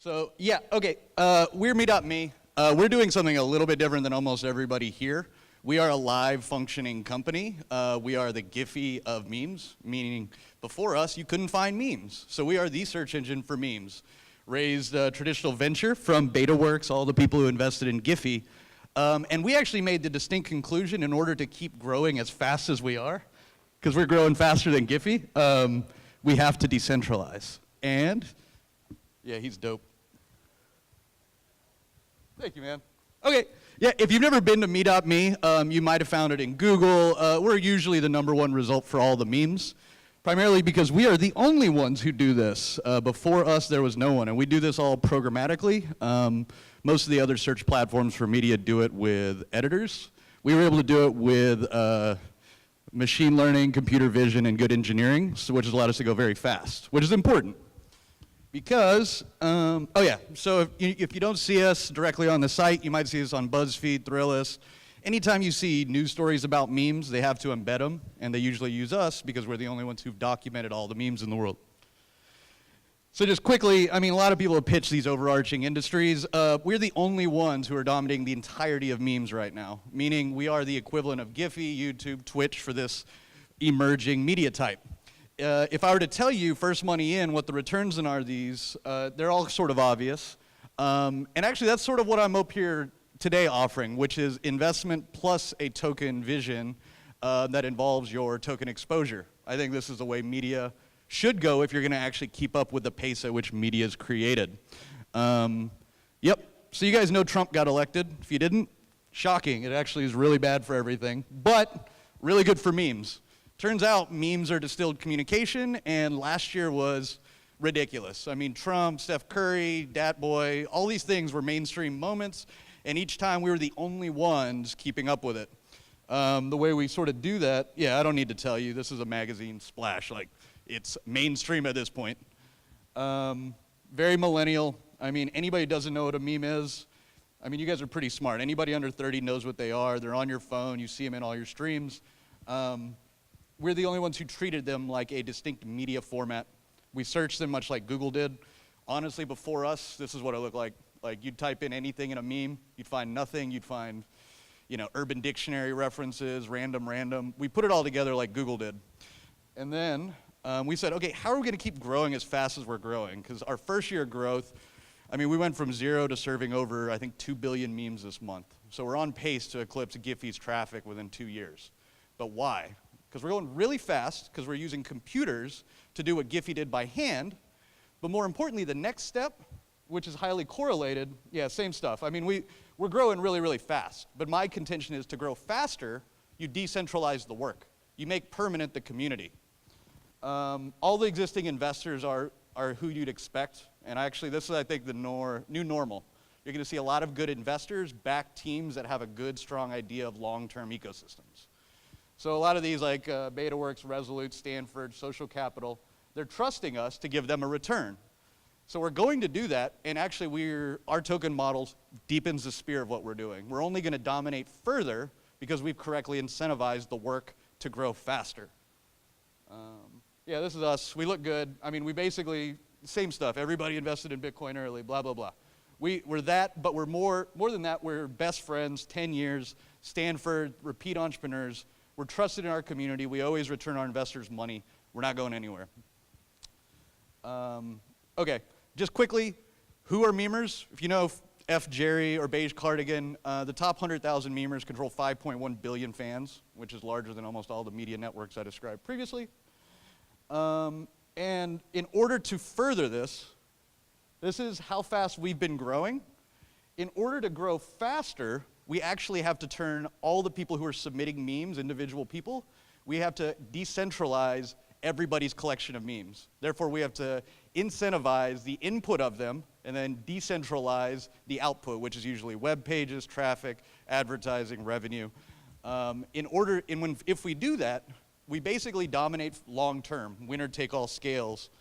So yeah, okay, we're Me.me. We're doing something a little bit different than almost everybody here. We are a live functioning company. We are the Giphy of memes, meaning before us, you couldn't find memes. So we are the search engine for memes. Raised a traditional venture from BetaWorks, all the people who invested in Giphy. And we actually made the distinct conclusion in order to keep growing as fast as we are, because we're growing faster than Giphy, we have to decentralize. And, yeah, he's dope. Thank you, man. Okay, yeah, if you've never been to Me.me, you might have found it in Google. We're usually the #1 result for all the memes, primarily because we are the only ones who do this. Before us, there was no one, and we do this all programmatically. Most of the other search platforms for media do it with editors. We were able to do it with machine learning, computer vision, and good engineering, which has allowed us to go very fast, which is important. Because, oh yeah, so if you don't see us directly on the site, you might see us on BuzzFeed, Thrillist. Anytime you see news stories about memes, they have to embed them, and they usually use us because we're the only ones who've documented all the memes in the world. So just quickly, I mean, a lot of people have pitched these overarching industries. We're the only ones who are dominating the entirety of memes right now, meaning we are the equivalent of Giphy, YouTube, Twitch for this emerging media type. If I were to tell you first money in what the returns in are these, they're all sort of obvious. And actually that's sort of what I'm up here today offering, which is investment plus a token vision that involves your token exposure. I think this is the way media should go if you're gonna actually keep up with the pace at which media is created. Yep, so you guys know Trump got elected. If you didn't, shocking. It actually is really bad for everything, but really good for memes. Turns out memes are distilled communication, and last year was ridiculous. I mean, Trump, Steph Curry, Dat Boy, all these things were mainstream moments, and each time we were the only ones keeping up with it. The way we sort of do that, yeah, I don't need to tell you, this is a magazine splash, like it's mainstream at this point. Very millennial. I mean, anybody who doesn't know what a meme is, I mean, you guys are pretty smart. Anybody under 30 knows what they are. They're on your phone, you see them in all your streams. We're the only ones who treated them like a distinct media format. We searched them much like Google did. Honestly, before us, this is what it looked like. Like, you'd type in anything in a meme, you'd find nothing, you'd find, you know, Urban Dictionary references, random. We put it all together like Google did. And then we said, okay, how are we gonna keep growing as fast as we're growing? Because our first year of growth, I mean, we went from 0 to serving over, I think, 2 billion memes this month. So we're on pace to eclipse Giphy's traffic within 2 years. But why? Because we're going really fast, because we're using computers to do what Giphy did by hand, but more importantly, the next step, which is highly correlated, yeah, same stuff. I mean, we're growing really fast, but my contention is to grow faster, you decentralize the work. You make permanent the community. All the existing investors are who you'd expect, and actually this is, I think, the new normal. You're gonna see a lot of good investors back teams that have a good, strong idea of long-term ecosystems. So a lot of these like BetaWorks, Resolute, Stanford, Social Capital, they're trusting us to give them a return. So we're going to do that, and actually our token model deepens the spear of what we're doing. We're only gonna dominate further because we've correctly incentivized the work to grow faster. Yeah, this is us. We look good. I mean, we basically, same stuff. Everybody invested in Bitcoin early, blah, blah, blah. We're that, but we're more than that. We're best friends, 10 years, Stanford, repeat entrepreneurs. We're trusted in our community. We always return our investors' money. We're not going anywhere. Okay, just quickly, who are memers? If you know F. Jerry or Beige Cardigan, the top 100,000 memers control 5.1 billion fans, which is larger than almost all the media networks I described previously. And in order to further this is how fast we've been growing. In order to grow faster, we actually have to turn all the people who are submitting memes, individual people, we have to decentralize everybody's collection of memes. Therefore, we have to incentivize the input of them and then decentralize the output, which is usually web pages, traffic, advertising, revenue. If we do that, we basically dominate long-term, winner-take-all scales.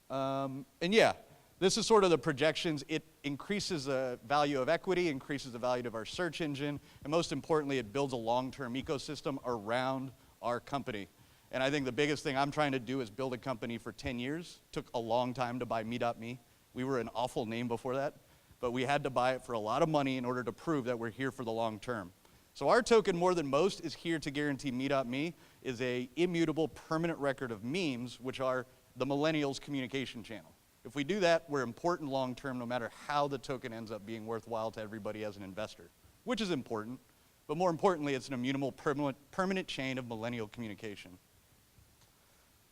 And yeah, this is sort of the projections. It increases the value of equity, increases the value of our search engine, and most importantly, it builds a long-term ecosystem around our company. And I think the biggest thing I'm trying to do is build a company for 10 years. Took a long time to buy Me.me. We were an awful name before that, but we had to buy it for a lot of money in order to prove that we're here for the long term. So our token, more than most, is here to guarantee Me.me is a immutable permanent record of memes, which are the millennials' communication channel. If we do that, we're important long term no matter how the token ends up being worthwhile to everybody as an investor, which is important, but more importantly, it's an immutable permanent chain of millennial communication.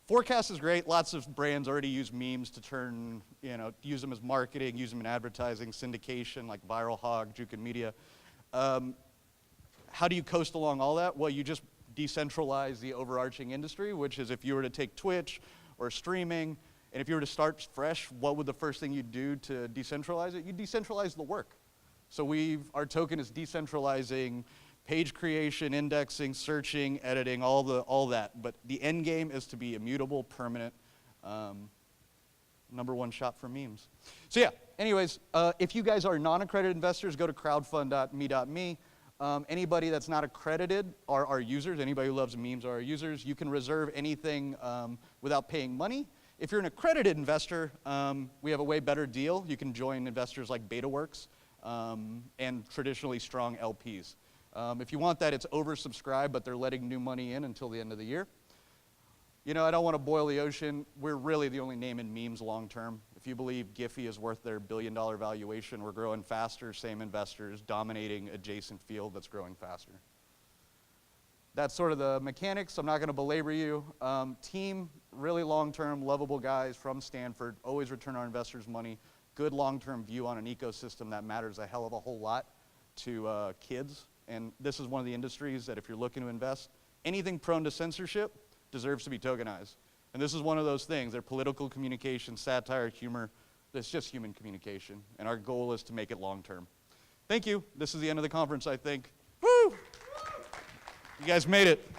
Forecast is great. Lots of brands already use memes to use them as marketing, use them in advertising, syndication, like Viral Hog, Jukin Media. How do you coast along all that? Well, you just decentralize the overarching industry, which is if you were to take Twitch or streaming, and if you were to start fresh, what would the first thing you'd do to decentralize it? You'd decentralize the work. So our token is decentralizing page creation, indexing, searching, editing, all that. But the end game is to be immutable, permanent, #1 shop for memes. So yeah, anyways, if you guys are non-accredited investors, go to crowdfund.me.me. Anybody that's not accredited are our users. Anybody who loves memes are our users. You can reserve anything without paying money. If you're an accredited investor, we have a way better deal. You can join investors like BetaWorks and traditionally strong LPs. If you want that, it's oversubscribed, but they're letting new money in until the end of the year. You know, I don't want to boil the ocean. We're really the only name in memes long term. If you believe Giphy is worth their billion-dollar valuation, we're growing faster, same investors, dominating adjacent field that's growing faster. That's sort of the mechanics. I'm not going to belabor you. Team, really long-term, lovable guys from Stanford, always return our investors' money. Good long-term view on an ecosystem that matters a hell of a whole lot to kids. And this is one of the industries that if you're looking to invest, anything prone to censorship deserves to be tokenized. And this is one of those things. They're political communication, satire, humor. It's just human communication. And our goal is to make it long-term. Thank you. This is the end of the conference, I think. Woo! You guys made it.